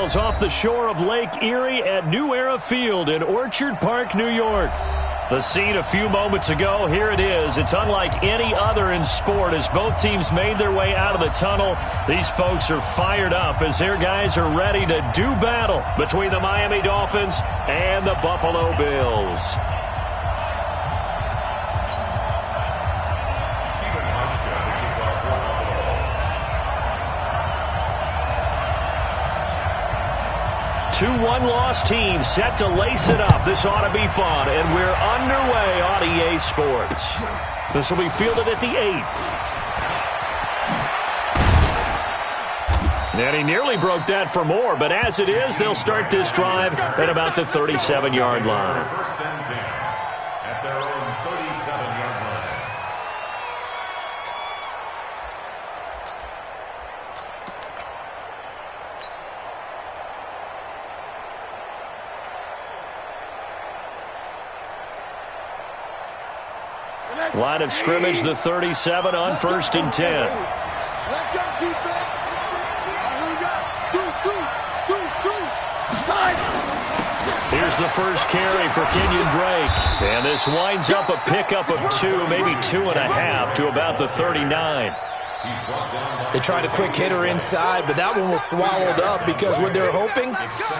miles off the shore of Lake Erie at New Era Field in Orchard Park, New York. The scene a few moments ago, here it is. It's unlike any other in sport as both teams made their way out of the tunnel. These folks are fired up as their guys are ready to do battle between the Miami Dolphins and the Buffalo Bills. Two one-loss teams set to lace it up. This ought to be fun, and we're underway on EA Sports. This will be fielded at the 8. And he nearly broke that for more, but as it is, they'll start this drive at about the 37-yard line. First and 10 at their own 37-yard line. Line of scrimmage, the 37 on 1st and 10. Let go, defense. Here we go. Here's the first carry for Kenyon Drake. And this winds up a pickup of 2, maybe 2.5 to about the 39. They tried a quick hitter inside, but that one was swallowed up because what they're hoping,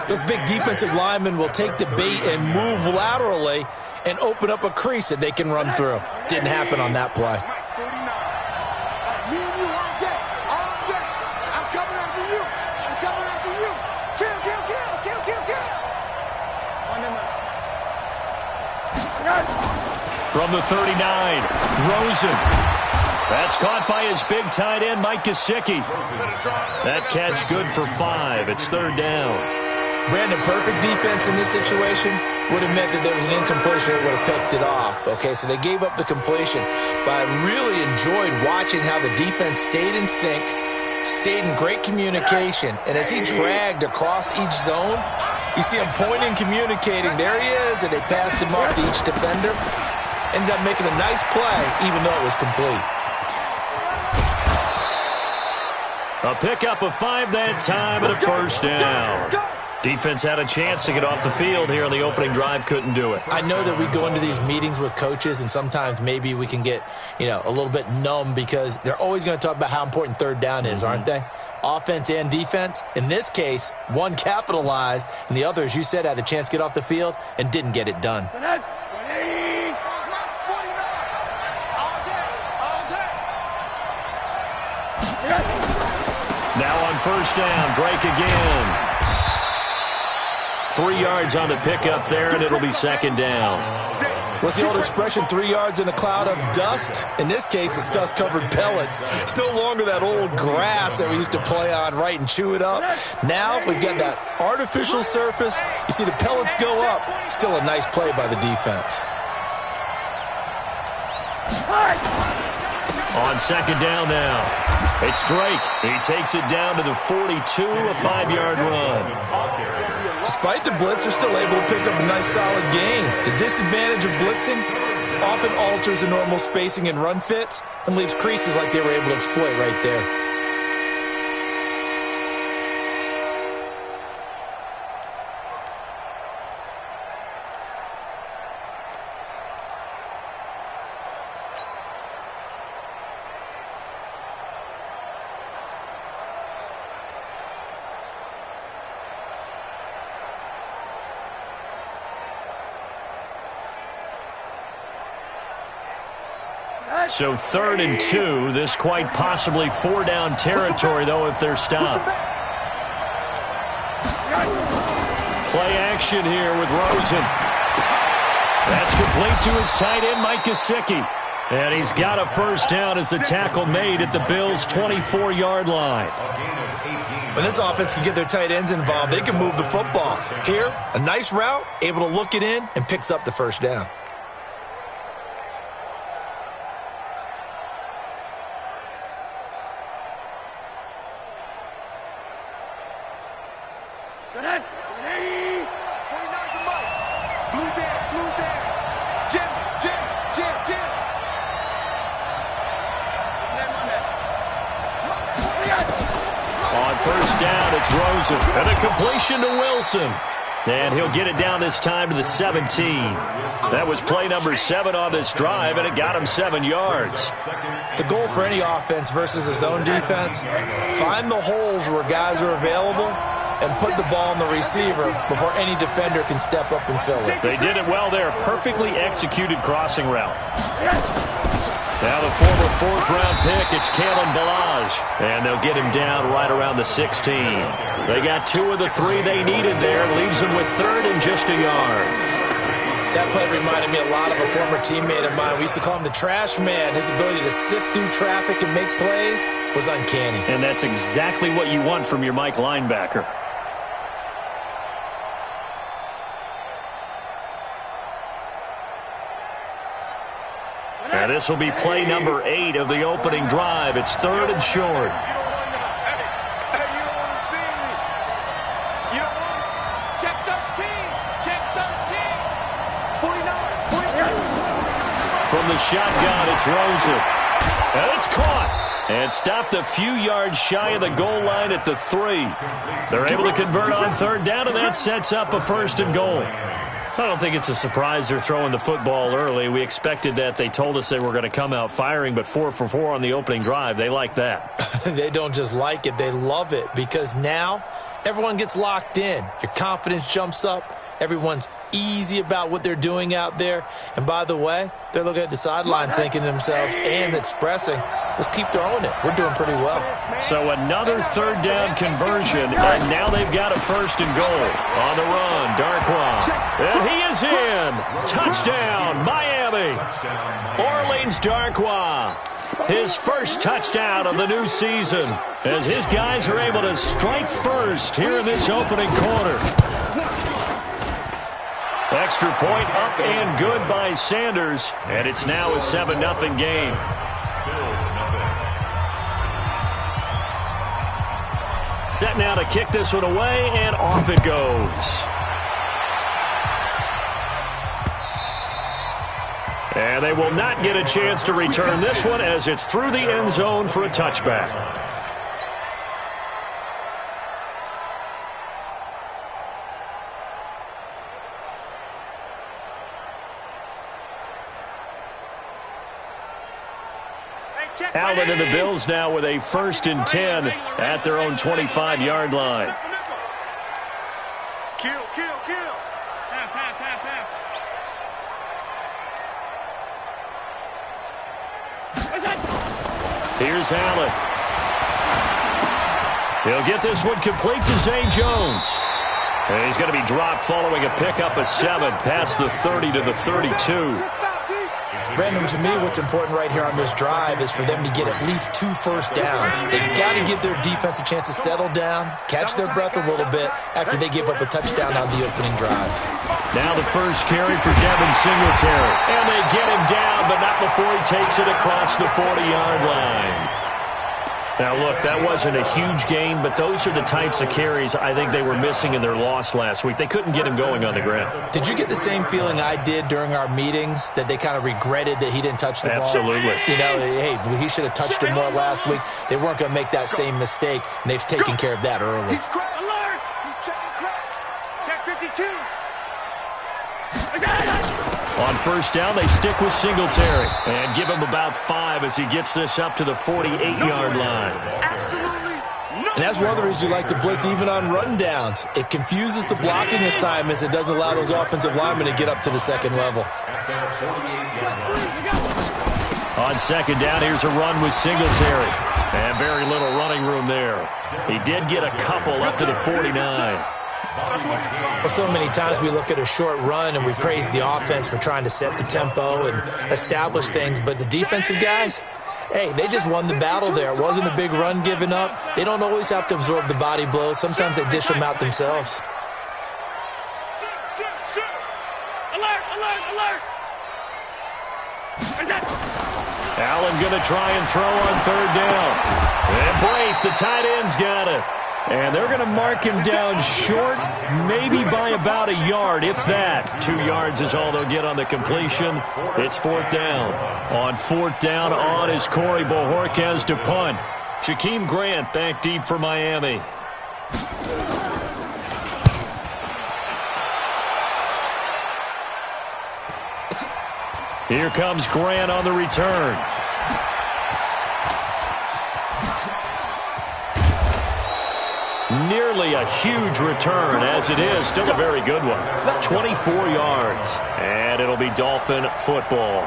those big defensive linemen will take the bait and move laterally and open up a crease that they can run through. Didn't happen on that play. Me and you all day. All day. I'm coming after you. I'm coming after you. Kill, kill, kill, kill, kill, kill. From the 39, Rosen. That's caught by his big tight end, Mike Gesicki. That catch good for 5. It's 3rd down. Brandon, perfect defense in this situation would have meant that there was an incompletion that would have picked it off. Okay, so they gave up the completion, but I really enjoyed watching how the defense stayed in sync, stayed in great communication, and as he dragged across each zone, you see him pointing, communicating. There he is, and they passed him off to each defender. Ended up making a nice play, even though it was complete. A pickup of 5 that time and a 1st down. Defense had a chance to get off the field here on the opening drive, couldn't do it. I know that we go into these meetings with coaches, and sometimes maybe we can get, a little bit numb because they're always going to talk about how important 3rd down is, aren't they? Offense and defense. In this case, one capitalized, and the other, as you said, had a chance to get off the field and didn't get it done. Now on 1st down, Drake again. 3 yards on the pickup there, and it'll be 2nd down. What's the old expression, 3 yards in a cloud of dust? In this case, it's dust-covered pellets. It's no longer that old grass that we used to play on, right, and chew it up. Now we've got that artificial surface. You see the pellets go up. Still a nice play by the defense. On 2nd down now, it's Drake. He takes it down to the 42, a 5-yard run. Despite the blitz, they're still able to pick up a nice solid gain. The disadvantage of blitzing often alters the normal spacing and run fits and leaves creases like they were able to exploit right there. So 3rd and 2, this quite possibly 4-down territory, though, if they're stopped. Play action here with Rosen. That's complete to his tight end, Mike Gesicki. And he's got a 1st down as the tackle made at the Bills' 24-yard line. When this offense can get their tight ends involved, they can move the football. Here, a nice route, able to look it in, and picks up the 1st down. first down, it's Rosen. And a completion to Wilson. And he'll get it down this time to the 17. That was play number 7 on this drive, and it got him 7 yards. The goal for any offense versus his own defense, find the holes where guys are available and put the ball on the receiver before any defender can step up and fill it. They did it well there. Perfectly executed crossing route. Now the former 4th-round pick, it's Kalen Ballage. And they'll get him down right around the 16. They got 2 of the 3 they needed there. Leaves them with 3rd and just a yard. That play reminded me a lot of a former teammate of mine. We used to call him the trash man. His ability to sift through traffic and make plays was uncanny. And that's exactly what you want from your Mike linebacker. And this will be play number 8 of the opening drive. It's 3rd and short. From the shotgun, it's Rosen. And it's caught. And stopped a few yards shy of the goal line at the 3. They're able to convert on 3rd down, and that sets up a 1st and goal. I don't think it's a surprise they're throwing the football early. We expected that. They told us they were going to come out firing, but 4 for 4 on the opening drive. They like that. They don't just like it. They love it because now everyone gets locked in. Your confidence jumps up. Everyone's easy about what they're doing out there. And by the way, they're looking at the sideline thinking to themselves and expressing, let's keep throwing it. We're doing pretty well. So another 3rd down conversion, and now they've got a 1st and goal. On the run, Darkwa. And he is in. Touchdown, Miami. Orleans Darkwa. His first touchdown of the new season as his guys are able to strike first here in this opening quarter. Extra point up and good by Sanders, and it's now a 7-0 game. Set now to kick this one away, and off it goes. And they will not get a chance to return this one as it's through the end zone for a touchback. Allen and the Bills now with a 1st and 10 at their own 25-yard line. Kill. Here's Allen. He'll get this one complete to Zay Jones. And he's going to be dropped following a pickup of 7 past the 30 to the 32. Brandon, to me, what's important right here on this drive is for them to get at least 2 first downs. They've got to give their defense a chance to settle down, catch their breath a little bit after they give up a touchdown on the opening drive. Now the first carry for Devin Singletary. And they get him down, but not before he takes it across the 40-yard line. Now, look, that wasn't a huge gain, but those are the types of carries I think they were missing in their loss last week. They couldn't get him going on the ground. Did you get the same feeling I did during our meetings, that they kind of regretted that he didn't touch the ball? Absolutely. You know, hey, he should have touched it more last week. They weren't going to make that same mistake, and they've taken care of that early. He's cracked. Alert! He's checking crack. Check 52. On first down, they stick with Singletary and give him about 5 as he gets this up to the 48-yard line. And that's one of the reasons you like to blitz even on run downs. It confuses the blocking assignments. It doesn't allow those offensive linemen to get up to the second level. On second down, here's a run with Singletary. And very little running room there. He did get a couple up to the 49. Well, so many times we look at a short run and we praise the offense for trying to set the tempo and establish things, but the defensive guys, hey, they just won the battle there. It wasn't a big run given up. They don't always have to absorb the body blows. Sometimes they dish them out themselves. Allen going to try and throw on third down. And Blake, the tight end's got it. And they're going to mark him down short, maybe by about a yard, if that. 2 yards is all they'll get on the completion. It's fourth down. On fourth down, on is Corey Bojorquez to punt. Jakeem Grant back deep for Miami. Here comes Grant on the return. Nearly a huge return, as it is still a very good one. 24 yards, and it'll be Dolphin football.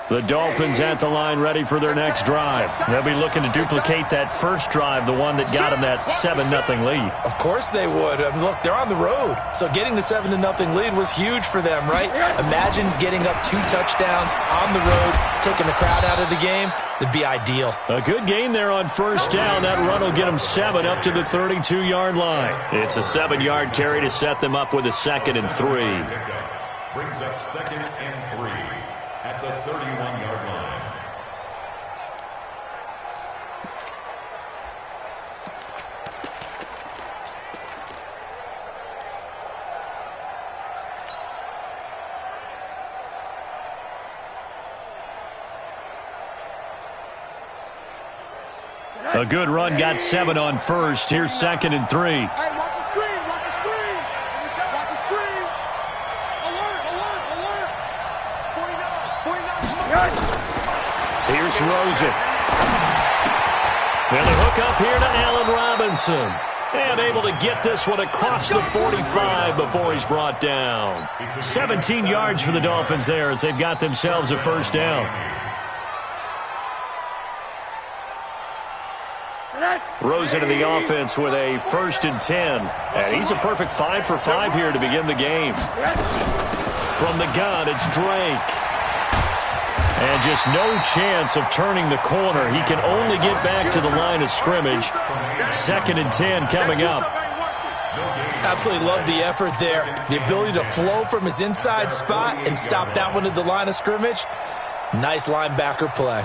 The Dolphins at the line ready for their next drive. They'll be looking to duplicate that first drive, the one that got them that 7-0 lead. Of course they would. I mean, look, they're on the road. So getting the 7-0 lead was huge for them, right? Imagine getting up 2 touchdowns on the road, taking the crowd out of the game. It'd be ideal. A good gain there on first down. That run will get them 7 up to the 32-yard line. It's a 7-yard carry to set them up with a 2nd and 3. Brings up 2nd and 3 at the 31-yard line. A good run got 7 on first. Here's 2nd and 3. Hey, watch the screen, watch the screen. Watch the screen. Alert, alert, alert. 49. Here's Rosen. And the hook up here to Allen Robinson. And able to get this one across the 45 before he's brought down. 17 yards for the Dolphins there as they've got themselves a first down. Rosen in the offense with a 1st and 10. And he's a perfect 5 for 5 here to begin the game. From the gun, it's Drake. And just no chance of turning the corner. He can only get back to the line of scrimmage. 2nd and 10 coming up. Absolutely love the effort there. The ability to flow from his inside spot and stop that one at the line of scrimmage. Nice linebacker play.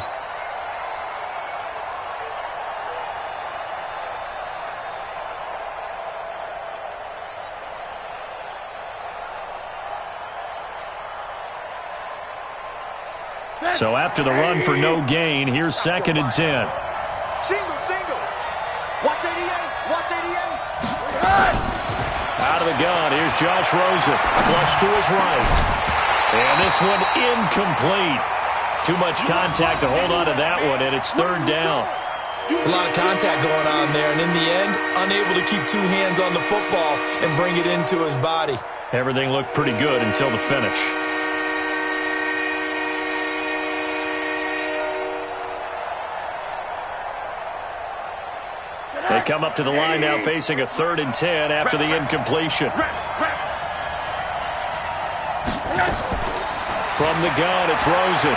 So after the run for no gain, here's 2nd and 10. Single. Watch 88, watch 88. Out of the gun, here's Josh Rosen. Flush to his right. And this one incomplete. Too much contact to hold on to that one, and it's 3rd down. It's a lot of contact going on there, and in the end, unable to keep 2 hands on the football and bring it into his body. Everything looked pretty good until the finish. They come up to the line now facing a 3rd and 10 after the incompletion. From the gun, it's Rosen.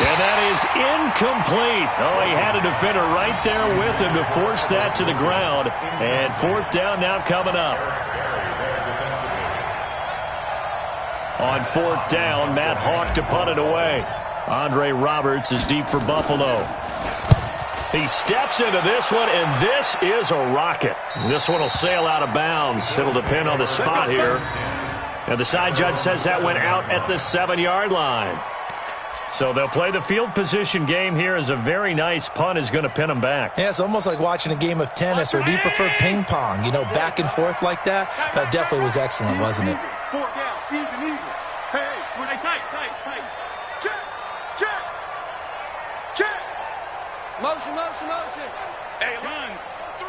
And that is incomplete. Oh, he had a defender right there with him to force that to the ground. And 4th down now coming up. On 4th down, Matt Hawk to punt it away. Andre Roberts is deep for Buffalo. He steps into this one, and this is a rocket. This one will sail out of bounds. It'll depend on the spot here. And the side judge says that went out at the 7-yard line. So they'll play the field position game here as a very nice punt is going to pin them back. Yeah, it's almost like watching a game of tennis, or do you prefer ping pong? You know, back and forth like that? That definitely was excellent, wasn't it? 4th down, even. Hey, switch. Tight. Check. Motion. Hey, run. 3.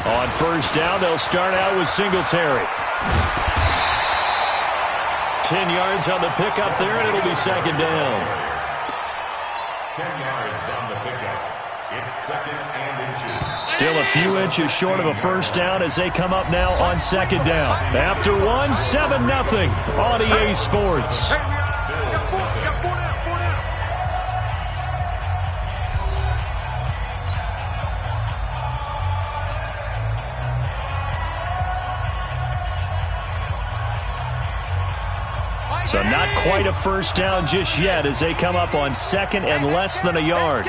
On 1st down, they'll start out with Singletary. 10 yards on the pickup there, and it'll be 2nd down. 10 yards on the pickup. It's 2nd and inches. Still a few inches short of a first down as they come up now on 2nd down. After 1, 7-0 on EA Sports. Hey, we got 4 down. So not quite a first down just yet as they come up on second and less than a yard.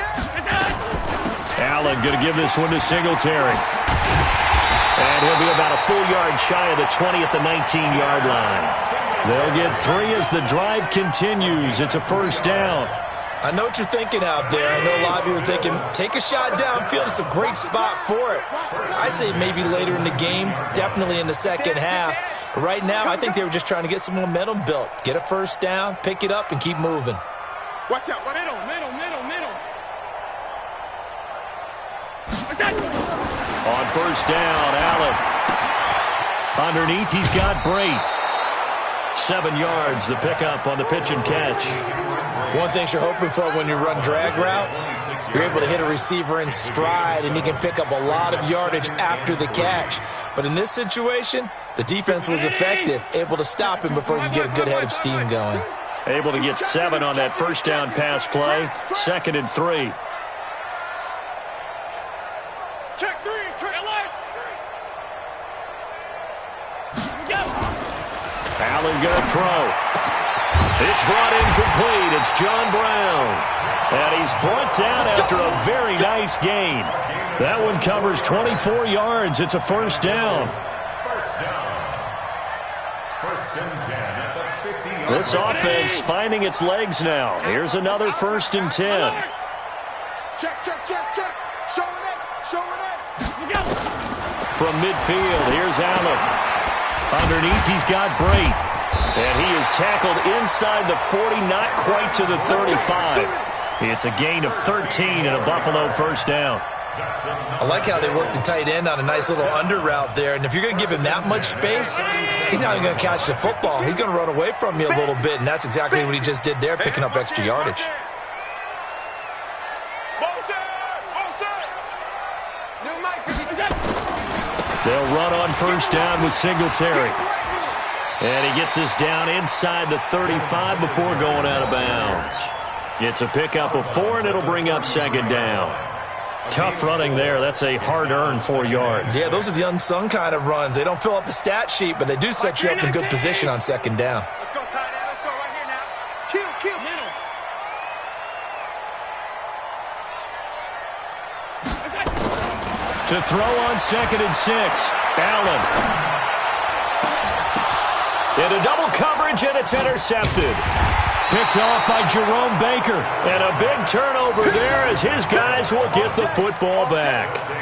Allen going to give this one to Singletary. And he'll be about a full yard shy of the 20 at the 19-yard line. They'll get 3 as the drive continues. It's a first down. I know what you're thinking out there. I know a lot of you are thinking, take a shot downfield. It's a great spot for it. I'd say maybe later in the game, definitely in the second half. But right now, I think they were just trying to get some momentum built. Get a first down, pick it up, and keep moving. Watch out. Middle. On first down, Allen. Underneath, he's got Brait. 7 yards, the pickup on the pitch and catch. One thing you're hoping for when you run drag routes, you're able to hit a receiver in stride, and he can pick up a lot of yardage after the catch. But in this situation, the defense was effective, able to stop him before you get a good head of steam going. Able to get 7 on that first down pass play. 2nd and 3. Check 3. Allen going to throw. It's brought in complete. It's John Brown. And he's brought down after a very nice gain. That one covers 24 yards. It's a first down. First and 10 at the 50-yard line. This offense finding its legs now. Here's another 1st and 10. Check. Showing it. From midfield, here's Allen. Underneath, he's got Brait. And he is tackled inside the 40, not quite to the 35. It's a gain of 13 and a Buffalo first down. I like how they work the tight end on a nice little under route there. And if you're going to give him that much space, he's not even going to catch the football. He's going to run away from you a little bit, and that's exactly what he just did there, picking up extra yardage. They'll run on first down with Singletary. And he gets us down inside the 35 before going out of bounds. It's a pickup of 4, and it'll bring up 2nd down. Tough running there. That's a hard-earned 4 yards. Yeah, those are the unsung kind of runs. They don't fill up the stat sheet, but they do set you up in good position on 2nd down. Let's go, tight end. Let's go right here now. Kill. Middle. To throw on 2nd and 6. Allen. Into double coverage, and it's intercepted. Picked off by Jerome Baker. And a big turnover there as his guys will get the football back.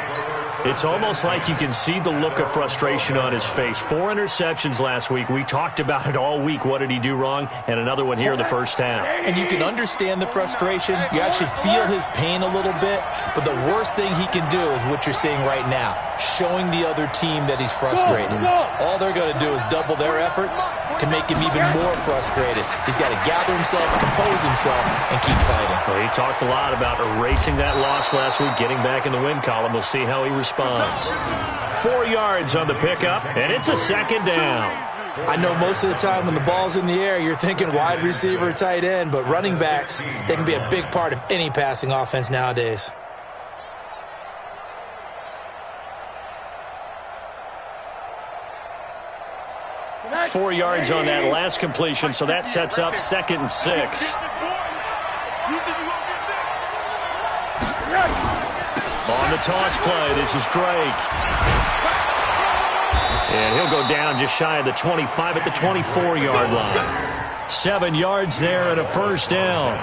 It's almost like you can see the look of frustration on his face. 4 interceptions last week. We talked about it all week. What did he do wrong? And another one here in the first half. And you can understand the frustration. You actually feel his pain a little bit. But the worst thing he can do is what you're seeing right now, showing the other team that he's frustrated. All they're going to do is double their efforts to make him even more frustrated. He's got to gather himself, compose himself, and keep fighting. Well, he talked a lot about erasing that loss last week, getting back in the win column. We'll see how he responds. 4 yards on the pickup, and it's a 2nd down. I know most of the time when the ball's in the air, you're thinking wide receiver, tight end, but running backs, they can be a big part of any passing offense nowadays. Four yards on that last completion, so that sets up 2nd and 6. On the toss play, this is Drake. And he'll go down just shy of the 25 at the 24-yard line. 7 yards there and a first down.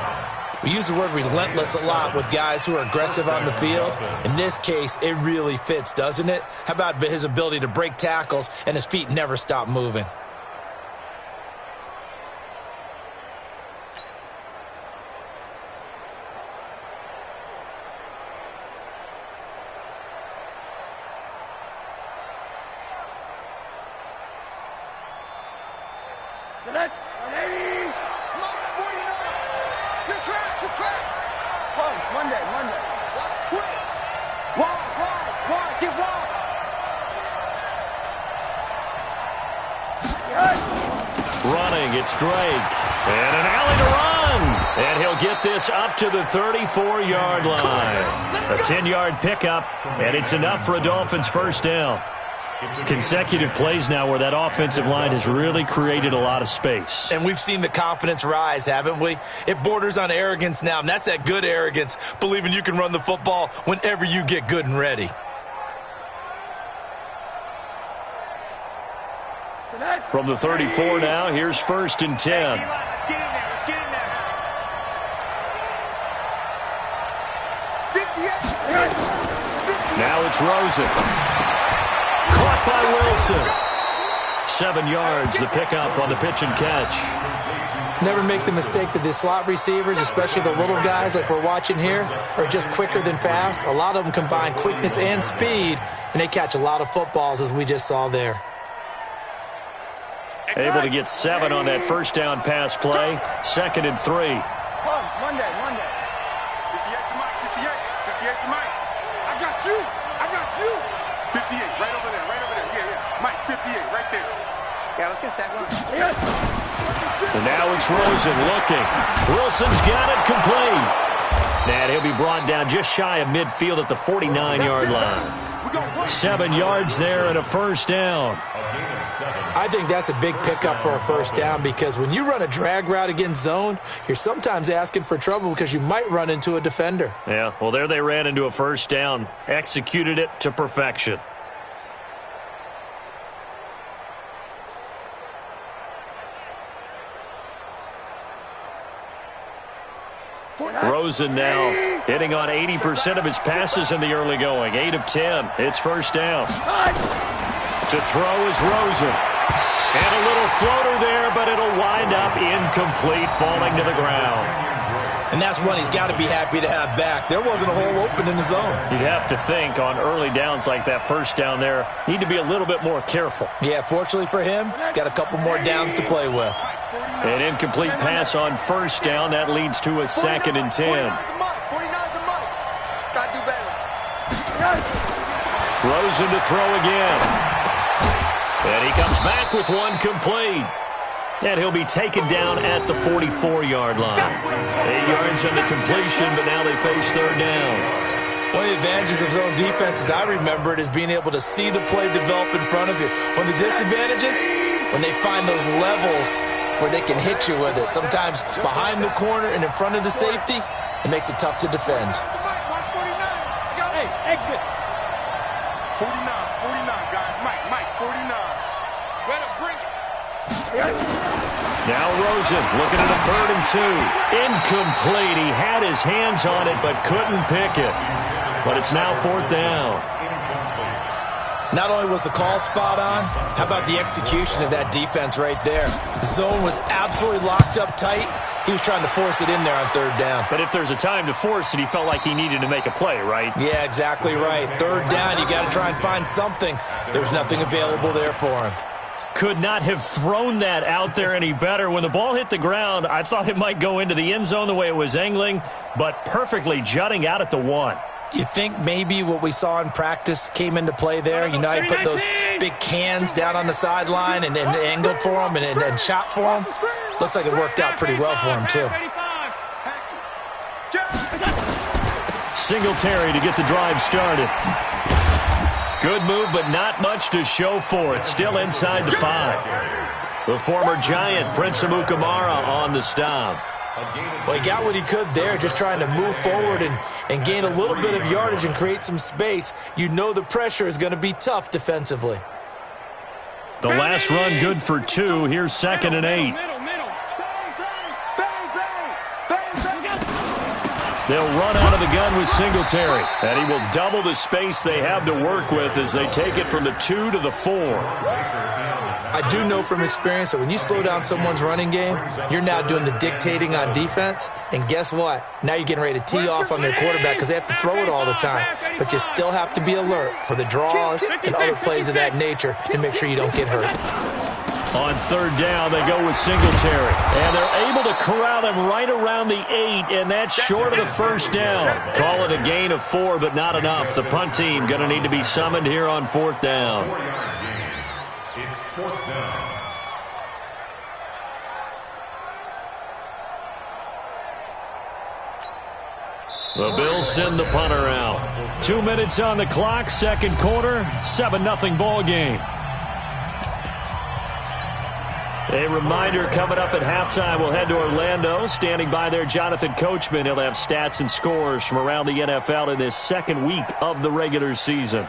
We use the word relentless a lot with guys who are aggressive on the field. In this case, it really fits, doesn't it? How about his ability to break tackles and his feet never stop moving? It's Drake. And an alley to run. And he'll get this up to the 34-yard line. A 10-yard pickup, and it's enough for a Dolphins first down. Consecutive plays now where that offensive line has really created a lot of space. And we've seen the confidence rise, haven't we? It borders on arrogance now, and that's that good arrogance, believing you can run the football whenever you get good and ready. From the 34 now, here's 1st and 10. Now it's Rosen. Caught by Wilson. 7 yards, the pickup on the pitch and catch. Never make the mistake that the slot receivers, especially the little guys like we're watching here, are just quicker than fast. A lot of them combine quickness and speed, and they catch a lot of footballs, as we just saw there. Able to get 7 on that first down pass play. 2nd and 3. Monday. 58 to Mike, 58 to Mike. I got you. 58, right over there. Yeah. Mike, 58, right there. Yeah, let's get a sack line. And now it's Rosen looking. Wilson's got it complete. And he'll be brought down just shy of midfield at the 49-yard line. 7 yards there and a first down. I think that's a big pickup for a first down, because when you run a drag route against zone, you're sometimes asking for trouble because you might run into a defender. Yeah, well, there they ran into a first down. Executed it to perfection. Rosen now hitting on 80% of his passes in the early going. 8 of 10. It's first down. To throw is Rosen. And a little floater there, but it'll wind up incomplete, falling to the ground. And that's one he's got to be happy to have back. There wasn't a hole open in the zone. You'd have to think on early downs like that first down there, need to be a little bit more careful. Yeah, fortunately for him, got a couple more downs to play with. An incomplete pass on first down. That leads to a 2nd and 10. 49 to Mike. Gotta do better. Rosen to throw again. And he comes back with one complete. And he'll be taken down at the 44-yard line. 8 yards on the completion, but now they face third down. One of the advantages of zone defense, as I remember it, is being able to see the play develop in front of you. One of the disadvantages, when they find those levels where they can hit you with it, sometimes behind the corner and in front of the safety, it makes it tough to defend. Hey, exit. 49, guys. Mike, 49. Better bring it. Now Rosen looking at a 3rd and 2. Incomplete. He had his hands on it but couldn't pick it. But it's now 4th down. Not only was the call spot on, how about the execution of that defense right there? The zone was absolutely locked up tight. He was trying to force it in there on 3rd down. But if there's a time to force it, he felt like he needed to make a play, right? Yeah, exactly right. 3rd down, you got to try and find something. There's nothing available there for him. Could not have thrown that out there any better. When the ball hit the ground, I thought it might go into the end zone the way it was angling, but perfectly jutting out at the 1. You think maybe what we saw in practice came into play there? You know, he put those big cans down on the sideline and angled for him and shot for him. Looks like it worked out pretty well for him, too. Singletary to get the drive started. Good move, but not much to show for it. Still inside the 5. The former Giant, Prince Amukamara, on the stop. Well, he got what he could there, just trying to move forward and gain a little bit of yardage and create some space. You know the pressure is going to be tough defensively. The last run good for 2. Here's 2nd and 8. They'll run out of the gun with Singletary. And he will double the space they have to work with as they take it from the 2 to the 4. I do know from experience that when you slow down someone's running game, you're now doing the dictating on defense. And guess what? Now you're getting ready to tee off on their quarterback because they have to throw it all the time. But you still have to be alert for the draws and other plays of that nature to make sure you don't get hurt. On 3rd down, they go with Singletary. And they're able to corral him right around the 8, and that's short of the first down. Call it a gain of 4, but not enough. The punt team going to need to be summoned here on 4th down. It's 4th down. The Bills send the punter out. 2 minutes on the clock, second quarter, 7-0 ball game. A reminder coming up at halftime, we'll head to Orlando. Standing by there, Jonathan Coachman. He'll have stats and scores from around the NFL in this second week of the regular season.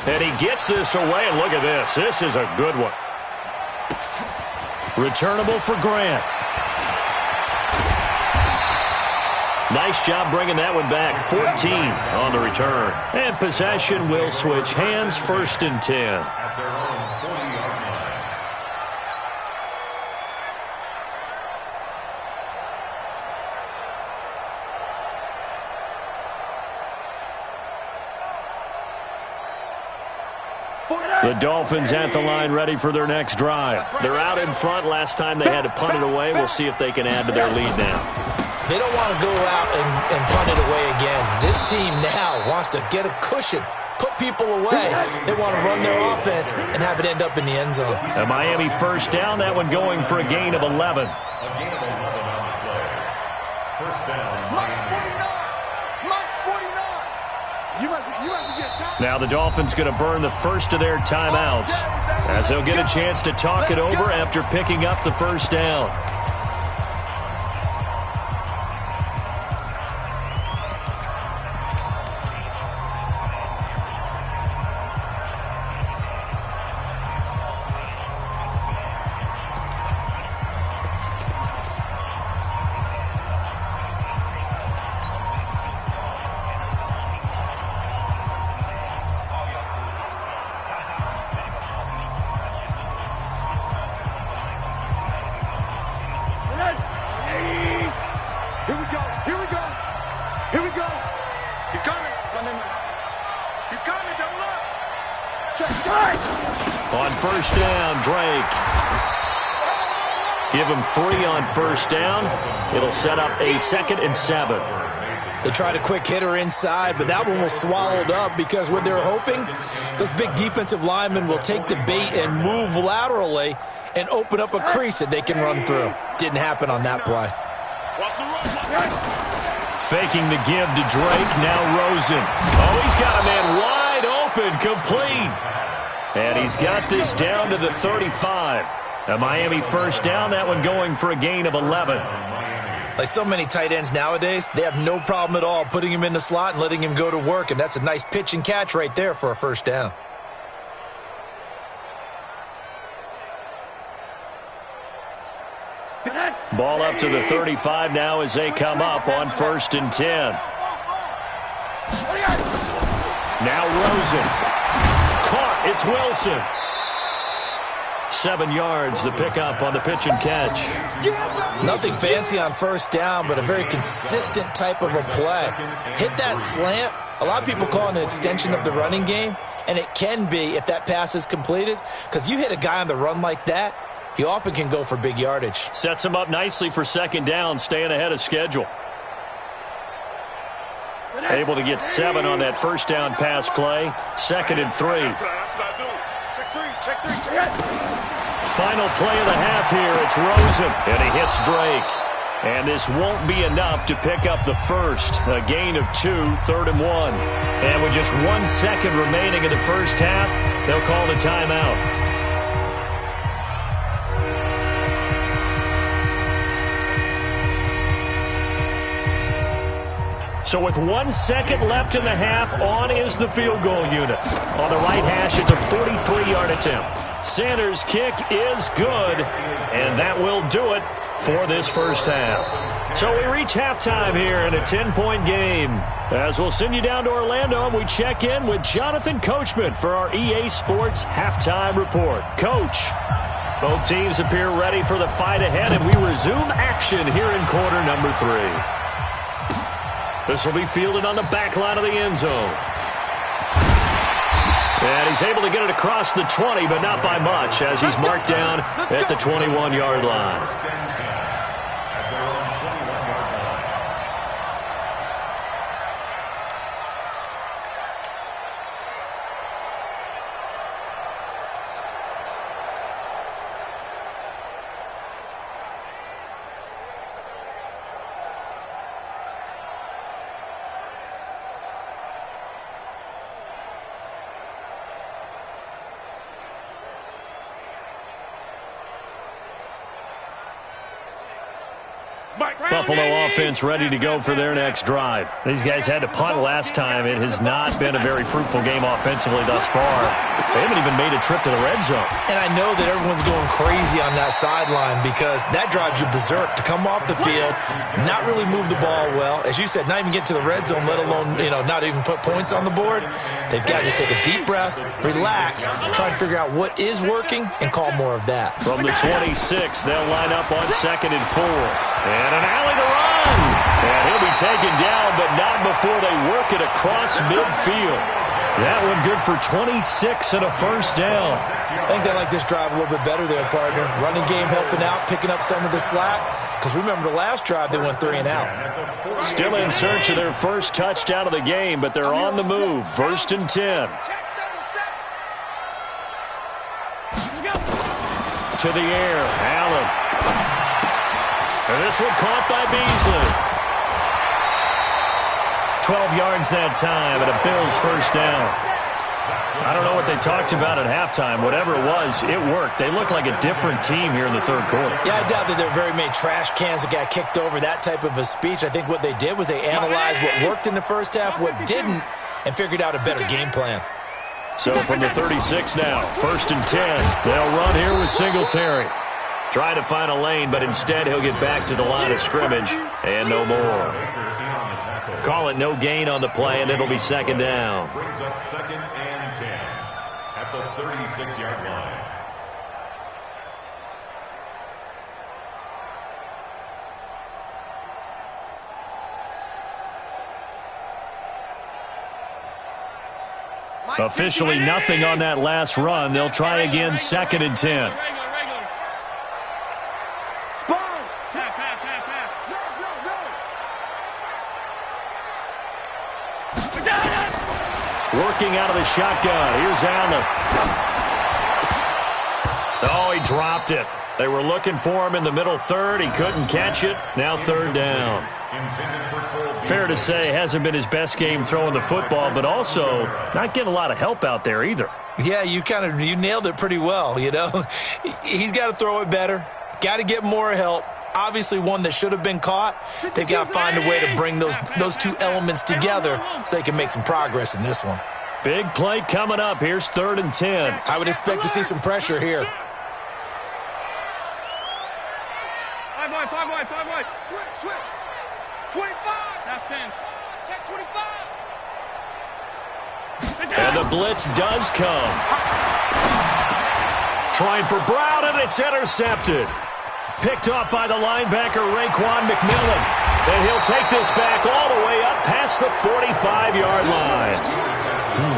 And he gets this away, and look at this. This is a good one. Returnable for Grant. Nice job bringing that one back. 14 on the return. And possession will switch hands, 1st and 10. The Dolphins at the line ready for their next drive. They're out in front. Last time they had to punt it away. We'll see if they can add to their lead now. They don't want to go out and punt it away again. This team now wants to get a cushion, put people away. They want to run their offense and have it end up in the end zone. A Miami 1st down. That one going for a gain of 11. A gain of 11 on the play. 1st down. Now the Dolphins going to burn the first of their timeouts as they'll get a chance to talk it over after picking up the 1st down. On 1st down, Drake. Give him 3 on 1st down. It'll set up a 2nd and 7. They tried a quick hitter inside, but that one was swallowed up because what they're hoping, those big defensive linemen will take the bait and move laterally and open up a crease that they can run through. Didn't happen on that play. Faking the give to Drake, now Rosen. Oh, he's got a man wide open, complete. And he's got this down to the 35. A Miami 1st down, that one going for a gain of 11. Like so many tight ends nowadays, they have no problem at all putting him in the slot and letting him go to work, and that's a nice pitch and catch right there for a 1st down. Ball up to the 35 now as they come up on 1st and 10. Now Rosen. Caught. It's Wilson. 7 yards, the pickup on the pitch and catch. Nothing fancy on 1st down, but a very consistent type of a play. Hit that slant. A lot of people call it an extension of the running game, and it can be if that pass is completed, because you hit a guy on the run like that, he often can go for big yardage. Sets him up nicely for 2nd down, staying ahead of schedule. Able to get 7 on that 1st down pass play. 2nd and 3. Final play of the half here. It's Rosen, and he hits Drake. And this won't be enough to pick up the 1st. A gain of 2, 3rd and 1. And with just 1 second remaining in the 1st half, they'll call the timeout. So with 1 second left in the half, on is the field goal unit. On the right hash, it's a 43-yard attempt. Sanders' kick is good, and that will do it for this 1st half. So we reach halftime here in a 10-point game. As we'll send you down to Orlando, and we check in with Jonathan Coachman for our EA Sports Halftime Report. Coach, both teams appear ready for the fight ahead, and we resume action here in quarter number 3. This will be fielded on the back line of the end zone. And he's able to get it across the 20, but not by much, as he's marked down at the 21-yard line. Buffalo offense ready to go for their next drive. These guys had to punt last time. It has not been a very fruitful game offensively thus far. They haven't even made a trip to the red zone. And I know that everyone's going crazy on that sideline because that drives you berserk to come off the field, not really move the ball well. As you said, not even get to the red zone, let alone, not even put points on the board. They've got to just take a deep breath, relax, try and figure out what is working, and call more of that. From the 26, they'll line up on 2nd and 4. And an alley to run. And he'll be taken down, but not before they work it across midfield. That one good for 26 and a first down. I think they like this drive a little bit better there, partner. Running game helping out, picking up some of the slack. Because remember the last drive, they went 3 and out. Still in search of their first touchdown of the game, but they're on the move. 1st and 10. To the air, Allen. And this one caught by Beasley. 12 yards that time, and a Bills first down. I don't know what they talked about at halftime. Whatever it was, it worked. They look like a different team here in the third quarter. Yeah, I doubt that there are very many trash cans that got kicked over, that type of a speech. I think what they did was they analyzed what worked in the first half, what didn't, and figured out a better game plan. So from the 36 now, 1st and 10. They'll run here with Singletary. Trying to find a lane, but instead he'll get back to the line of scrimmage and no more. Call it no gain on the play, and it'll be 2nd down. Brings up 2nd and 10 at the 36-yard line. Officially nothing on that last run. They'll try again, 2nd and 10. Working out of the shotgun. Here's Allen. Oh, he dropped it. They were looking for him in the middle third. He couldn't catch it. Now 3rd down. Fair to say, hasn't been his best game throwing the football, but also not getting a lot of help out there either. Yeah, you nailed it pretty well, He's got to throw it better. Got to get more help. Obviously one that should have been caught. They've got to find a way to bring those two elements together so they can make some progress in this one. Big play coming up. Here's 3rd and 10. I would expect to see some pressure here. 5 wide. Switch. 25. That's 10. Check 25. And the blitz does come. Trying for Brown, and it's intercepted. Picked off by the linebacker, Raekwon McMillan. And he'll take this back all the way up past the 45-yard line.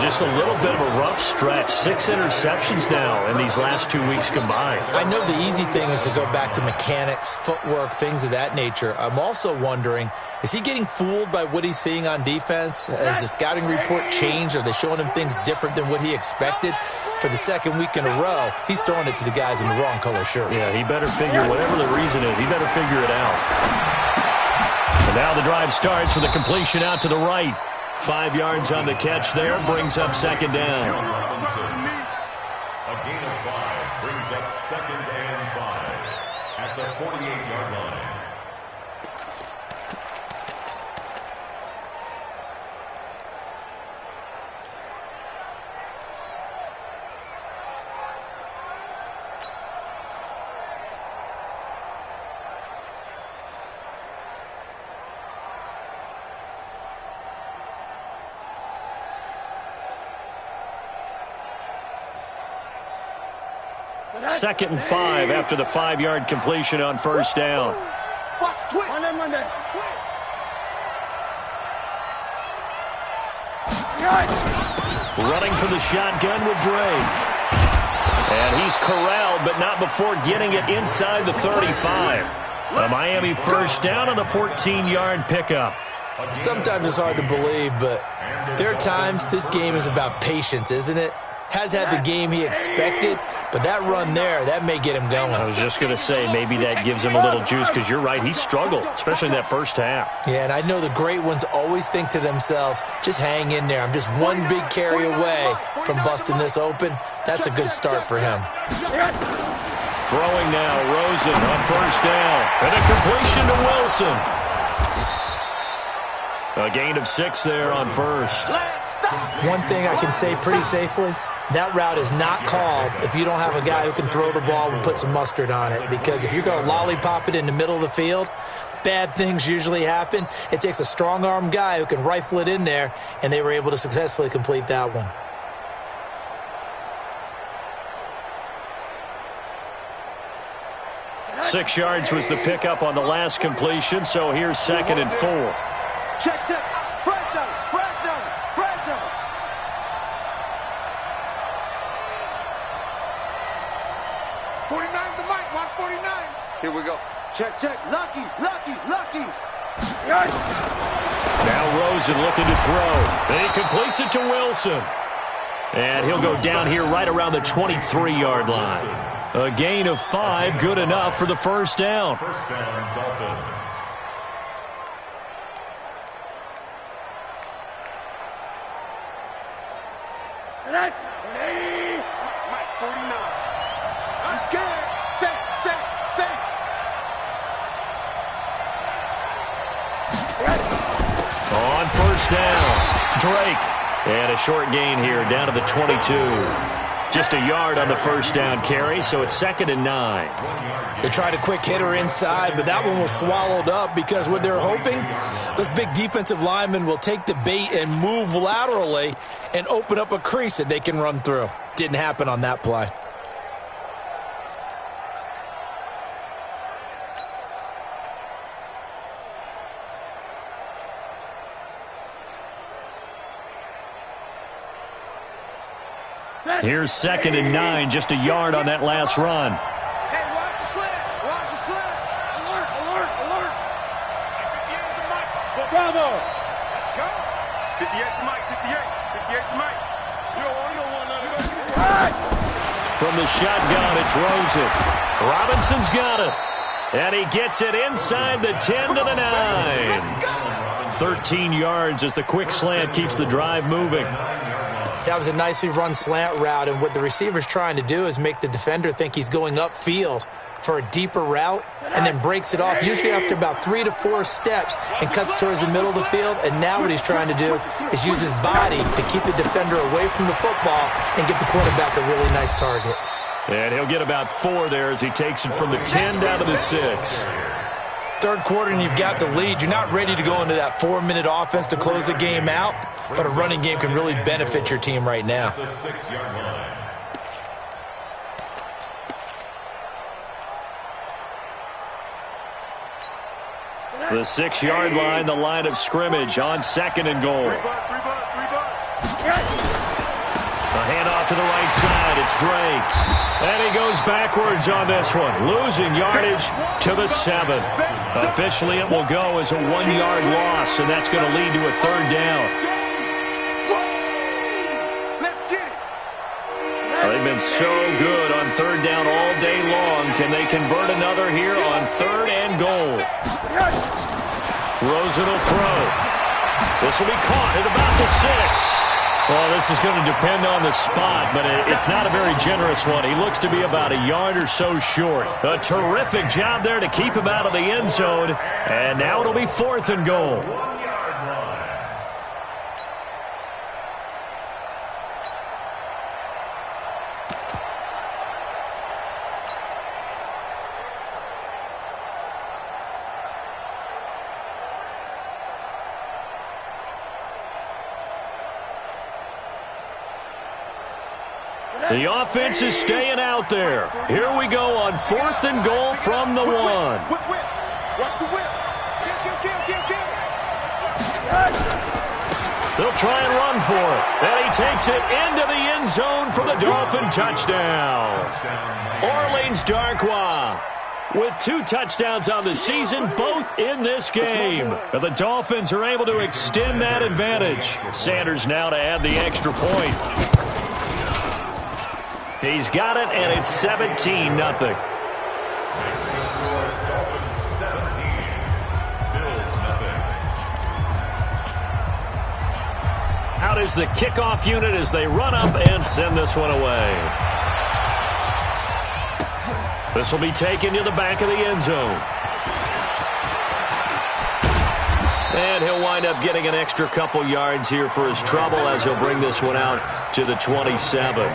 Just a little bit of a rough stretch. 6 interceptions now in these last 2 weeks combined. I know the easy thing is to go back to mechanics, footwork, things of that nature. I'm also wondering, is he getting fooled by what he's seeing on defense? Has the scouting report changed? Are they showing him things different than what he expected? For the 2nd week in a row, he's throwing it to the guys in the wrong color shirts. Yeah, he better figure, whatever the reason is, he better figure it out. And now the drive starts with a completion out to the right. 5 yards on the catch there, brings up 2nd down. A gain of 5 brings up 2nd and 5 at the 48-yard line. Second and 5 after the 5-yard completion on 1st down. Watch, twitch. Running for the shotgun with Drake. And he's corralled, but not before getting it inside the 35. A Miami first down on the 14-yard pickup. Sometimes it's hard to believe, but there are times this game is about patience, isn't it? Has had the game he expected, but that run there, that may get him going. I was just going to say, maybe that gives him a little juice, because you're right, he struggled, especially in that first half. Yeah, and I know the great ones always think to themselves, just hang in there. I'm just one big carry away from busting this open. That's a good start for him. Throwing now, Rosen on first down. And a completion to Wilson. A gain of 6 there on first. One thing I can say pretty safely, that route is not called if you don't have a guy who can throw the ball and put some mustard on it. Because if you're going to lollipop it in the middle of the field, bad things usually happen. It takes a strong-arm guy who can rifle it in there, and they were able to successfully complete that one. Six yards was the pickup on the last completion, so here's 2nd and 4. Check. Fresno. 49's the mic. Watch 49. Here we go. Check. Lucky. Now Rosen looking to throw. And he completes it to Wilson. And he'll go down here right around the 23-yard line. A gain of 5, good enough for the first down. First down, Dolphins. Mike, 49. I'm scared. Say. On first down, Drake. And a short gain here down to the 22. Just a yard on the first down carry, so it's 2nd and 9. They tried a quick hitter inside, but that one was swallowed up because what they're hoping, those big defensive linemen will take the bait and move laterally and open up a crease that they can run through. Didn't happen on that play. Here's 2nd and 9, just a yard on that last run. Hey, watch the slant. Alert. 58's the mic. Bravo. Let's go. 58's the mic. 58's the mic. You don't want none. From the shotgun, it's Rosen. Robinson's got it. And he gets it inside the 10 to the 9. 13 yards as the quick slant keeps the drive moving. That was a nicely run slant route, and what the receiver's trying to do is make the defender think he's going upfield for a deeper route and then breaks it off, usually after about 3 to 4 steps, and cuts towards the middle of the field. And now what he's trying to do is use his body to keep the defender away from the football and give the quarterback a really nice target. And he'll get about 4 there as he takes it from the 10 down to the 6. Third quarter and you've got the lead. You're not ready to go into that 4-minute offense to close the game out, but a running game can really benefit your team right now. The 6-yard line. The 6-yard line, the line of scrimmage on 2nd and goal. 3 bucks. A handoff to the right side. It's Drake. And he goes backwards on this one, losing yardage to the 7. Officially, it will go as a 1-yard loss, and that's going to lead to a 3rd down. Let's get it. They've been so good on 3rd down all day long. Can they convert another here on 3rd and goal? Rosen will throw. This will be caught at about the 6. Well, this is going to depend on the spot, but it's not a very generous one. He looks to be about a yard or so short. A terrific job there to keep him out of the end zone. And now it'll be 4th and goal. The offense is staying out there. Here we go on 4th and goal from the 1. Watch the whip. Kill. They'll try and run for it. And he takes it into the end zone for the Dolphin touchdown. Orleans Darkwa with 2 touchdowns on the season, both in this game. And the Dolphins are able to extend that advantage. Sanders now to add the extra point. He's got it, and it's 17-0. 17. Bills, nothing. Out is the kickoff unit as they run up and send this one away. This will be taken to the back of the end zone. And he'll wind up getting an extra couple yards here for his trouble as he'll bring this one out to the 27.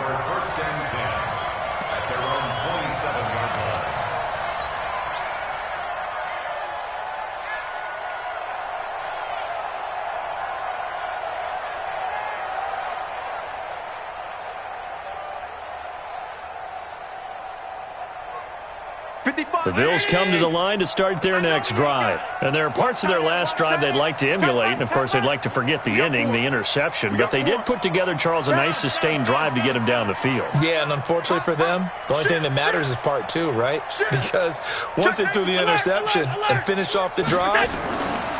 The Bills come to the line to start their next drive. And there are parts of their last drive they'd like to emulate, and, of course, they'd like to forget the ending, the interception. But they did put together, Charles, a nice sustained drive to get him down the field. Yeah, and unfortunately for them, the only thing that matters is part two, right? Because once they threw the interception and finished off the drive,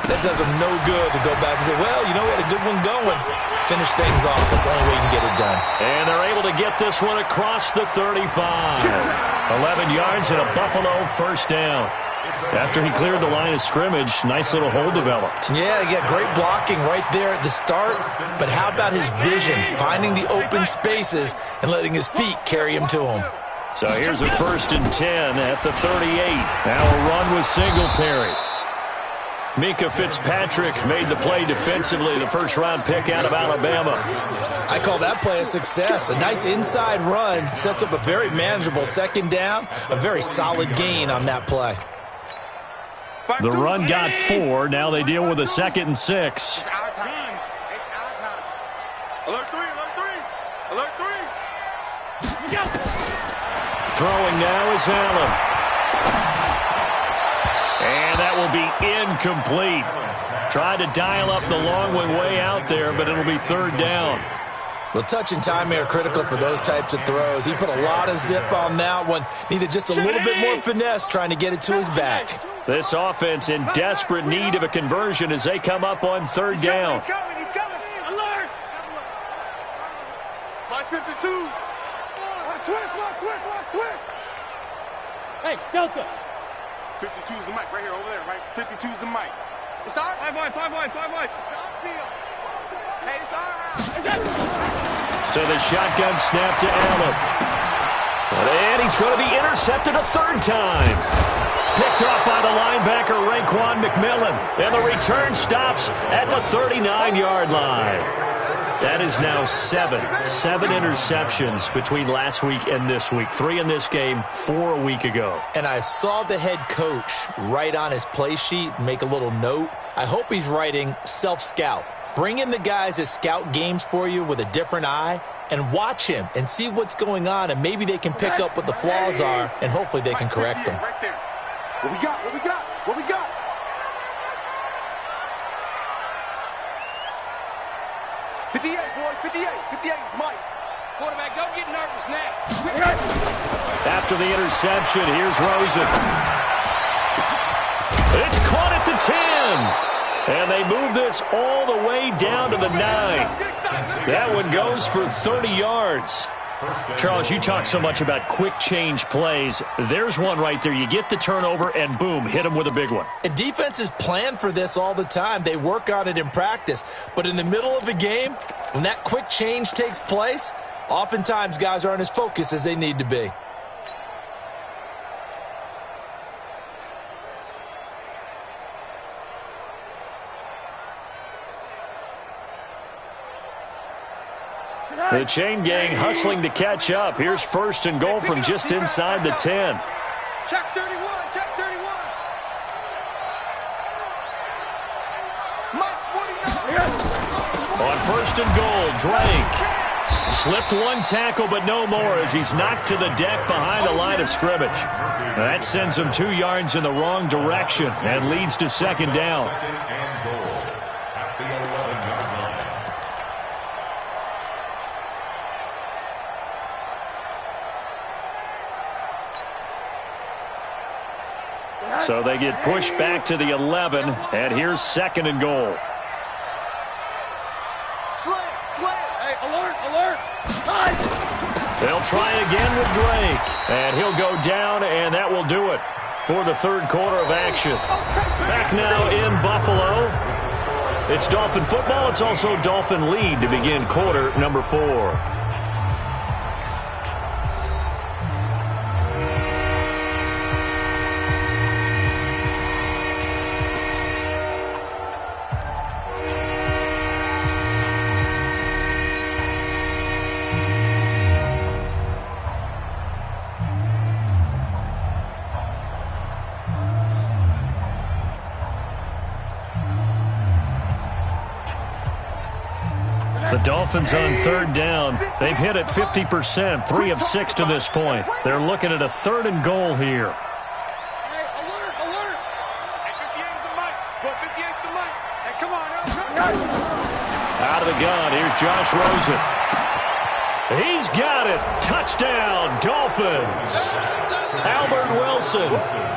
that does them no good to go back and say, well, you know, we had a good one going. Finish things off. That's the only way you can get it done. And they're able to get this one across the 35. 11 yards and a Buffalo first down. After he cleared the line of scrimmage, nice little hole developed. Yeah, great blocking right there at the start. But how about his vision, finding the open spaces and letting his feet carry him to him? So here's a 1st and 10 at the 38. Now a run with Singletary. Mika Fitzpatrick made the play defensively, the first-round pick out of Alabama. I call that play a success. A nice inside run sets up a very manageable second down, a very solid gain on that play. The run got 4. Now they deal with a 2nd and 6. It's our time. It's our time. Alert 3, alert 3. Alert 3. Throwing now is Allen. And that will be incomplete. Tried to dial up the long one way out there, but it'll be 3rd down. Well, touch and time are critical for those types of throws. He put a lot of zip on that one. Needed just a little bit more finesse trying to get it to his back. This offense in desperate need of a conversion as they come up on 3rd down. He's coming. He's coming. Alert. My 52. Switch. Hey, Delta. 52's the mic right here, over there, right? 52's the mic. It's our 5 wide. It's our field. Hey, it's our house. So the shotgun snap to Allen. And he's going to be intercepted a 3rd time. Picked off by the linebacker, Raekwon McMillan. And the return stops at the 39-yard line. That is now 7 interceptions between last week and this week. 3 in this game, 4 a week ago. And I saw the head coach write on his play sheet, make a little note. I hope he's writing self-scout. Bring in the guys that scout games for you with a different eye and watch him and see what's going on, and maybe they can pick up what the flaws are, and hopefully they can correct them. Right there. What we got? 58, boys, 58. 58 is Mike. Quarterback, don't get nervous now. After the interception, here's Rosen. It's caught at the 10. And they move this all the way down to the 9. That one goes for 30 yards. Charles, you talk so much about quick change plays. There's one right there. You get the turnover, and boom, hit them with a big one. And defenses plan for this all the time. They work on it in practice. But in the middle of a game, when that quick change takes place, oftentimes guys aren't as focused as they need to be. The chain gang hustling to catch up. Here's 1st and goal from just inside the 10. Check 31. Mike's 49. On 1st and goal, Drake slipped one tackle, but no more as he's knocked to the deck behind the line of scrimmage. That sends him 2 yards in the wrong direction and leads to 2nd down. So they get pushed back to the 11, and here's 2nd and goal. Hey, alert. They'll try again with Drake, and he'll go down, and that will do it for the 3rd quarter of action. Back now in Buffalo. It's Dolphin football. It's also Dolphin lead to begin quarter number 4. The Dolphins on third down. They've hit it 50%, 3 of 6 to this point. They're looking at a 3rd and goal here. Hey, alert, alert. Hey, 58 is the mic. Go 58 is the mic. Hey, come on. Out of the gun, here's Josh Rosen. He's got it. Touchdown, Dolphins. Albert Wilson,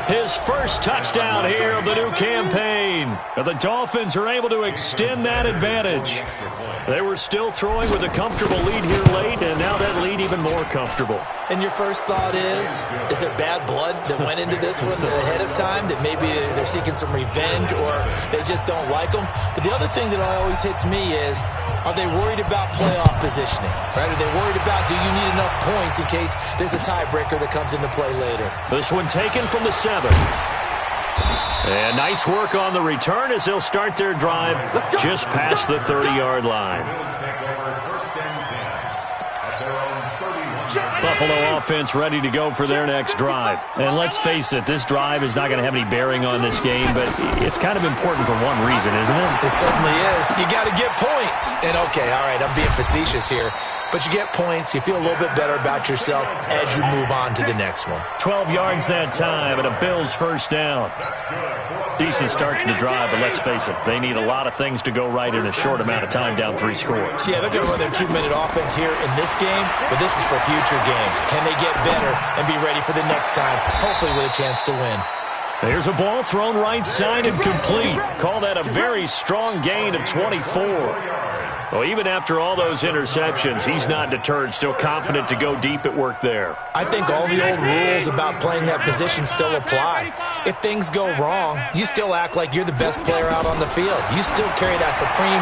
his first touchdown here of the new campaign. The Dolphins are able to extend that advantage. They were still throwing with a comfortable lead here late, and now that lead even more comfortable. And your first thought is there bad blood that went into this one ahead of time, that maybe they're seeking some revenge or they just don't like them? But the other thing that always hits me is, are they worried about playoff positioning? Right? Are they worried about, do you need enough points in case there's a tiebreaker that comes into play later? This one taken from the 7. And nice work on the return as they'll start their drive just past the 30-yard line. Buffalo offense ready to go for their next drive. And let's face it, this drive is not going to have any bearing on this game, but it's kind of important for one reason, isn't it? It certainly is. You got to get points. And okay, all right, I'm being facetious here. But you get points, you feel a little bit better about yourself as you move on to the next one. 12 yards that time and a Bills first down. Decent start to the drive, but let's face it, they need a lot of things to go right in a short amount of time, down 3 scores. Yeah, they're going to run their 2-minute offense here in this game, but this is for future games. Can they get better and be ready for the next time, hopefully with a chance to win? There's a ball thrown right side and complete. Call that a very strong gain of 24. Well, even after all those interceptions, he's not deterred, still confident to go deep at work there. I think all the old rules about playing that position still apply. If things go wrong, you still act like you're the best player out on the field. You still carry that supreme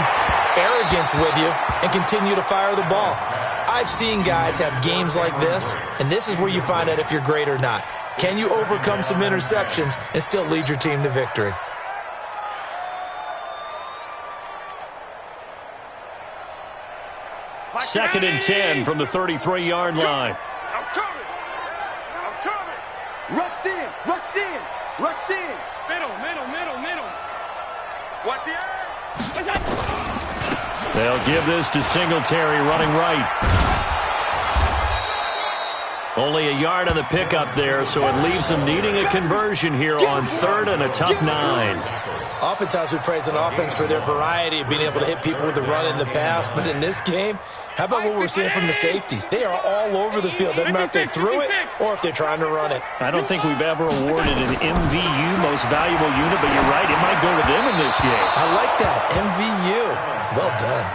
arrogance with you and continue to fire the ball. I've seen guys have games like this, and this is where you find out if you're great or not. Can you overcome some interceptions and still lead your team to victory? Second and 10 from the 33-yard line. I'm coming. I'm coming. Rush in. Rush in. Rush in. Middle. Watch the eye. They'll give this to Singletary running right. Only a yard on the pickup there, so it leaves them needing a conversion here on 3rd and a tough 9. Oftentimes we praise an offense for their variety of being able to hit people with the run in the past, but in this game, how about what we're seeing from the safeties? They are all over the field. Doesn't matter if they threw it or if they're trying to run it. I don't think we've ever awarded an MVU, most valuable unit, but you're right, it might go to them in this game. I like that, MVU. Well done.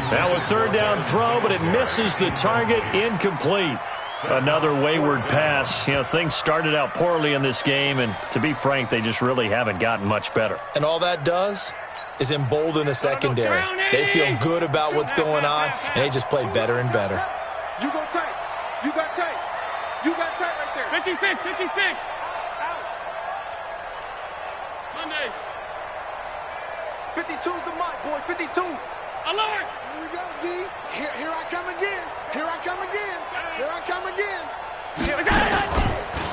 Now a 3rd down throw, but it misses the target, incomplete. Another wayward pass. You know, things started out poorly in this game, and to be frank, they just really haven't gotten much better. And all that does is embolden a secondary. They feel good about what's going on, and they just play better and better. You go tight. You got tight. You got tight right there. 56. Monday. 52's the mic, boys. 52. Alert. Here we go, D. Here I come again. Here I come again. Here I come again.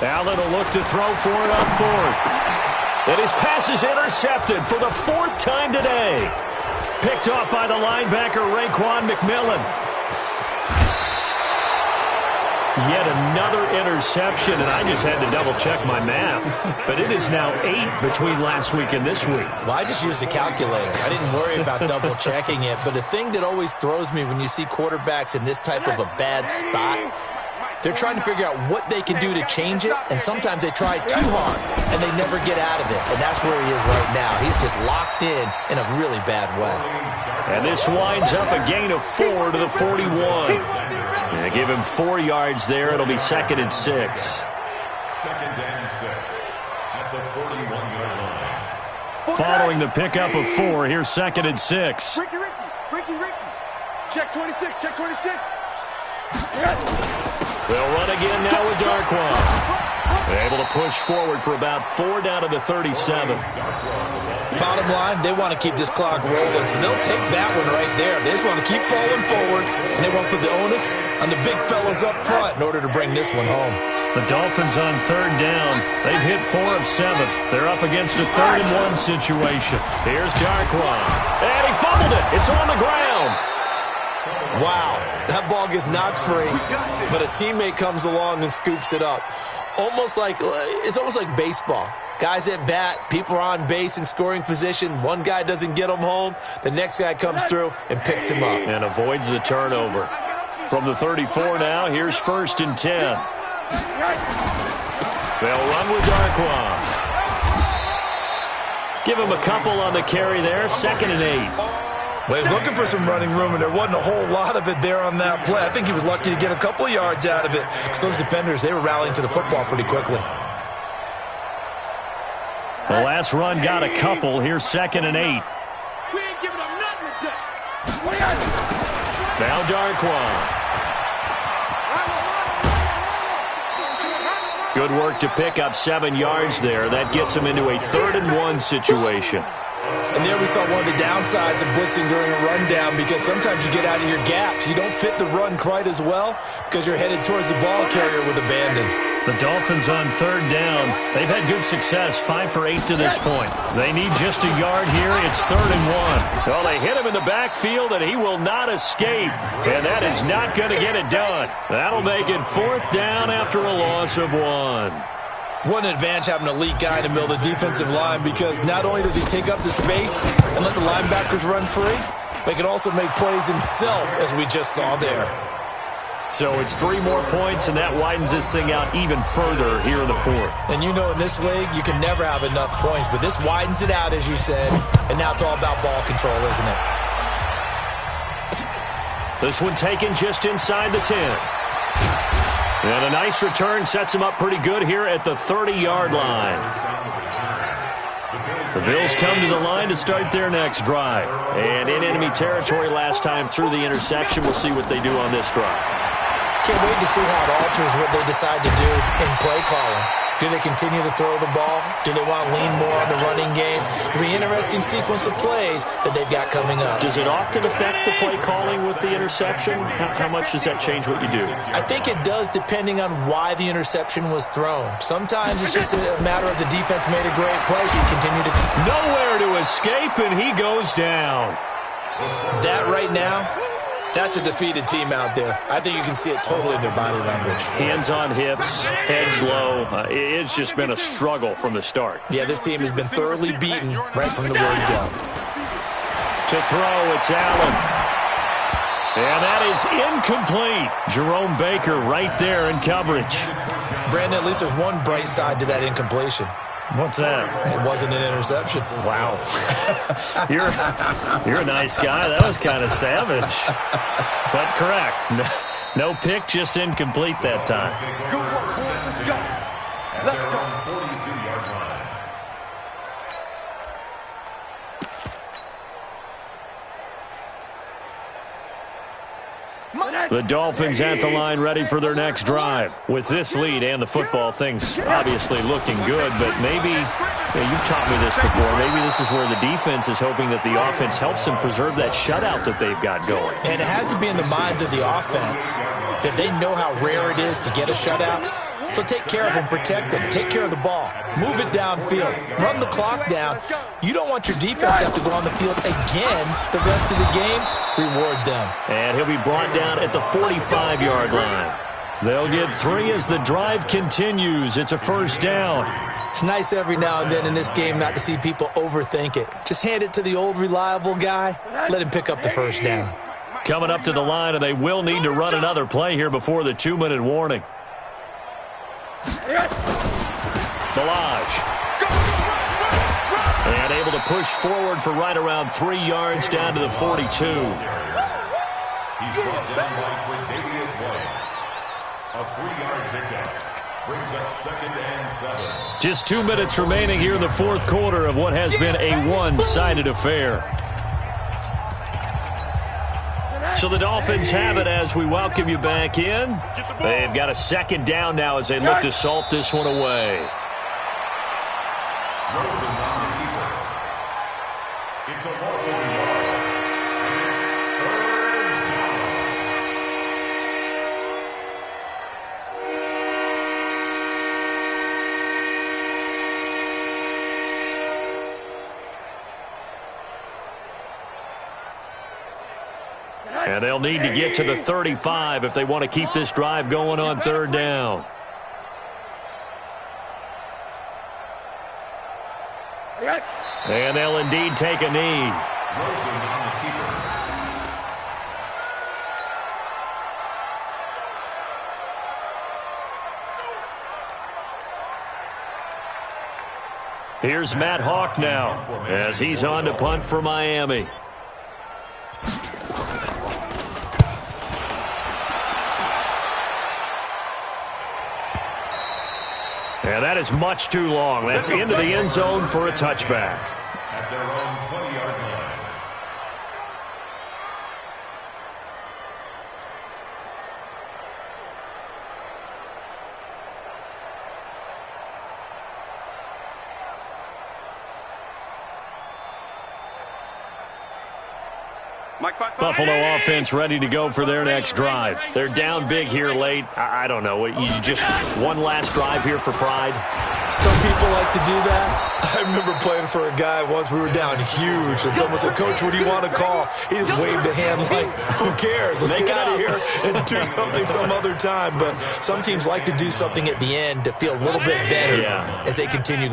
Allen will look to throw for it on 4th. And his pass is intercepted for the 4th time today. Picked off by the linebacker, Raekwon McMillan. Yet another interception, and I just had to double-check my math. But it is now 8 between last week and this week. Well, I just used a calculator. I didn't worry about double-checking it. But the thing that always throws me when you see quarterbacks in this type of a bad spot, they're trying to figure out what they can do to change it, and sometimes they try too hard, and they never get out of it. And that's where he is right now. He's just locked in a really bad way. And this winds up a gain of 4 to the 41. They give him 4 yards there. It'll be 2nd and 6. 2nd and 6 at the 41-yard line. Following the pickup of 4, here's 2nd and 6. Ricky. Check 26. Check 26. They'll run again now with Darquan. They're able to push forward for about 4 down to the 37. Bottom line, they want to keep this clock rolling, so they'll take that one right there. They just want to keep falling forward, and they want to put the onus on the big fellas up front in order to bring this one home. The Dolphins on 3rd down. They've hit 4 of 7. They're up against a 3rd and 1 situation. Here's Darquan. And he fumbled it. It's on the ground. Wow, that ball gets knocked free, but a teammate comes along and scoops it up. It's almost like baseball. Guys at bat, people are on base in scoring position. One guy doesn't get him home. The next guy comes through and picks him up. And avoids the turnover. From the 34 now, here's 1st and 10. They'll run with Darquan. Give him a couple on the carry there. 2nd and 8. Well, he was looking for some running room, and there wasn't a whole lot of it there on that play. I think he was lucky to get a couple of yards out of it because those defenders, they were rallying to the football pretty quickly. The last run got a couple. Here's 2nd and 8. We ain't giving up nothing today. Now Darquan. Good work to pick up 7 yards there. That gets him into a 3rd and 1 situation. And there we saw one of the downsides of blitzing during a rundown, because sometimes you get out of your gaps. You don't fit the run quite as well because you're headed towards the ball carrier with abandon. The Dolphins on 3rd down. They've had good success, 5 for 8 to this point. They need just a yard here. It's 3rd and 1. Well, they hit him in the backfield, and he will not escape. And that is not going to get it done. That'll make it 4th down after a loss of 1. What an advantage having an elite guy in the middle of the defensive line, because not only does he take up the space and let the linebackers run free, but he can also make plays himself, as we just saw there. So it's 3 more points, and that widens this thing out even further here in the 4th. And you know, in this league, you can never have enough points, but this widens it out, as you said, and now it's all about ball control, isn't it? This one taken just inside the 10. And a nice return sets him up pretty good here at the 30-yard line. The Bills come to the line to start their next drive. And in enemy territory last time through the interception. We'll see what they do on this drive. Can't wait to see how it alters what they decide to do in play calling. Do they continue to throw the ball? Do they want to lean more on the running game? It'll be an interesting sequence of plays that they've got coming up. Does it often affect the play calling with the interception? How much does that change what you do? I think it does, depending on why the interception was thrown. Sometimes it's just a matter of the defense made a great play, so you continue to... Nowhere to escape, and he goes down. That right now... that's a defeated team out there. I think you can see it totally in their body language. Hands on hips, heads low. It's just been a struggle from the start. Yeah, this team has been thoroughly beaten right from the word go. To throw, it's Allen. And that is incomplete. Jerome Baker right there in coverage. Brandon, at least there's one bright side to that incompletion. What's that? It wasn't an interception. Wow. You're a nice guy. That was kind of savage. But correct. No pick, just incomplete that time. Good work, boys. Let's go. Let's go. 42-yard line. The Dolphins at the line ready for their next drive. With this lead and the football, things obviously looking good, but maybe, you've taught me this before, maybe this is where the defense is hoping that the offense helps them preserve that shutout that they've got going. And it has to be in the minds of the offense that they know how rare it is to get a shutout. So take care of them, protect them, take care of the ball, move it downfield, run the clock down. You don't want your defense to have to go on the field again the rest of the game. Reward them. And he'll be brought down at the 45-yard line. They'll get 3 as the drive continues. It's a 1st down. It's nice every now and then in this game not to see people overthink it. Just hand it to the old reliable guy. Let him pick up the 1st down. Coming up to the line, and they will need to run another play here before the 2-minute warning. Balaj. And able to push forward for right around 3 yards down to the 42. He's brought down by Tre'Davious White. A 3-yard pickup brings up 2nd and 7. Just 2 minutes remaining here in the 4th quarter of what has been a one-sided affair. So the Dolphins have it as we welcome you back in. They've got a 2nd down now as they look to salt this one away. Rosen on the keeper. It's a loss of a yard. And it's 3rd down. And they'll need to get to the 35 if they want to keep this drive going on third down. And they'll indeed take a knee. Here's Matt Hawk now as he's on to punt for Miami. And that is much too long. That's into the end zone for a touchback. At their own 20-yard line. Buffalo offense ready to go for their next drive. They're down big here late. I don't know. You just one last drive here for pride? Some people like to do that. I remember playing for a guy once. We were down huge, and someone said, "Coach, what do you want to call?" He just waved a hand like, who cares? Let's get out of here and do something some other time. But some teams like to do something at the end to feel a little bit better as they continue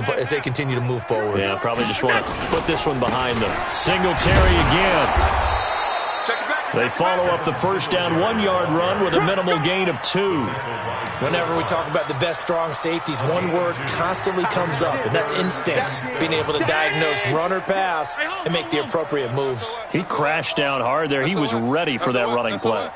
to move forward. Yeah, probably just want to put this one behind them. Singletary again. They follow up the first down 1-yard run with a minimal gain of 2. Whenever we talk about the best strong safeties, one word constantly comes up, and that's instinct. Being able to diagnose run or pass and make the appropriate moves. He crashed down hard there. He was ready for that running play.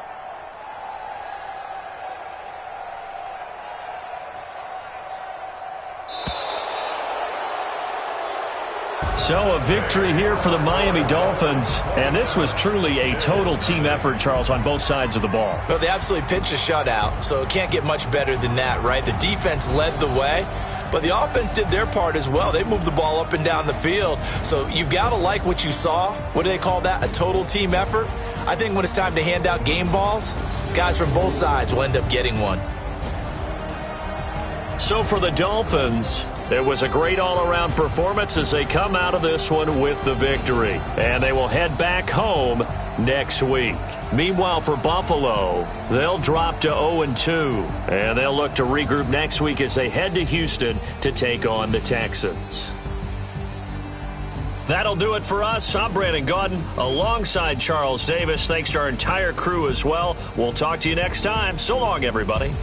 So a victory here for the Miami Dolphins, and this was truly a total team effort, Charles, on both sides of the ball. Well, they absolutely pitched a shutout, so it can't get much better than that, right? The defense led the way, but the offense did their part as well. They moved the ball up and down the field, so you've got to like what you saw. What do they call that? A total team effort? I think when it's time to hand out game balls, guys from both sides will end up getting one. So for the Dolphins, it was a great all-around performance as they come out of this one with the victory. And they will head back home next week. Meanwhile, for Buffalo, they'll drop to 0-2. And they'll look to regroup next week as they head to Houston to take on the Texans. That'll do it for us. I'm Brandon Gaudin alongside Charles Davis. Thanks to our entire crew as well. We'll talk to you next time. So long, everybody.